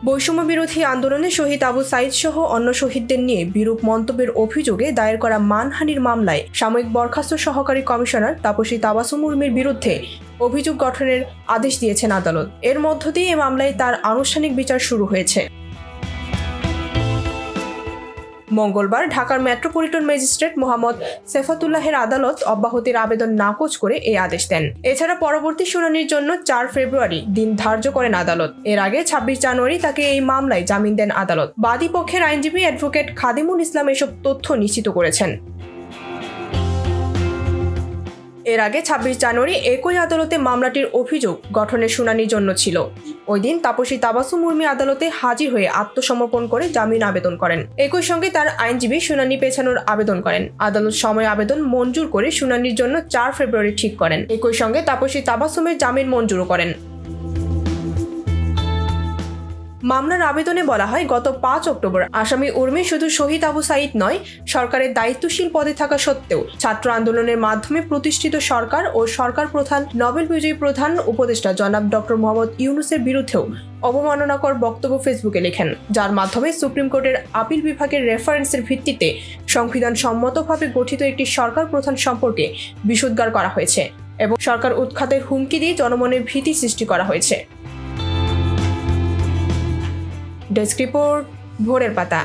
বৈষম্য বিরোধী আন্দোলনে শহীদ আবু সাঈদ সহ অন্য শহীদদের নিয়ে বিরূপ মন্তব্যের অভিযোগে দায়ের করা মানহানির মামলায় সাময়িক বরখাস্ত সহকারী কমিশনার তাপসী তাবাসসুম উর্মির বিরুদ্ধে অভিযোগ গঠনের আদেশ দিয়েছেন আদালত। এর মধ্য দিয়ে এই মামলায় তার আনুষ্ঠানিক বিচার শুরু হয়েছে। মঙ্গলবার ঢাকার মেট্রোপলিটন ম্যাজিস্ট্রেট মোহাম্মদ সেফাতুল্লাহের আদালত অব্যাহতির আবেদন নাকচ করে এই আদেশ দেন। এছাড়া পরবর্তী শুনানির জন্য 4 ফেব্রুয়ারি দিন ধার্য করেন আদালত। এর আগে 26 জানুয়ারি তাকে এই মামলায় জামিন দেন আদালত। বাদী পক্ষের আইনজীবী অ্যাডভোকেট খাদিমুল ইসলাম এসব তথ্য নিশ্চিত করেছেন। এর আগে 26 জানুয়ারি একই আদালতে মামলাটির অভিযোগ গঠনের শুনানির জন্য ছিল। ওই দিন তাপসী তাবাসসুম উর্মি আদালতে হাজির হয়ে আত্মসমর্পণ করে জামিন আবেদন করেন। একই সঙ্গে তার আইনজীবী শুনানি পেছানোর আবেদন করেন। আদালত সময় আবেদন মঞ্জুর করে শুনানির জন্য 4 ফেব্রুয়ারি ঠিক করেন। একই সঙ্গে তাপসী তাবাসসুমের জামিন মঞ্জুরও করেন। মামলার আবেদনে বলা হয়, গত 5 অক্টোবর আসামি উর্মি শুধু শহীদ আবু সাঈদ নয়, সরকারের দায়িত্বশীল পদে থাকা সত্ত্বেও ছাত্র আন্দোলনের মাধ্যমে প্রতিষ্ঠিত সরকার ও সরকার প্রধান নোবেল বিজয়ী প্রধান উপদেষ্টা জনাব ডক্টর মোহাম্মদ ইউনূসের বিরুদ্ধেও অবমাননাকর বক্তব্য ফেসবুকে লেখেন, যার মাধ্যমে সুপ্রিম কোর্টের আপিল বিভাগের রেফারেন্সের ভিত্তিতে সংবিধান সম্মতভাবে গঠিত একটি সরকার প্রধান সম্পর্কে বিষোদ্গার করা হয়েছে এবং সরকার উৎখাতের হুমকি দিয়ে জনমনের ভীতি সৃষ্টি করা হয়েছে। ডেস্ক রিপোর্ট, ভোরের পাতা।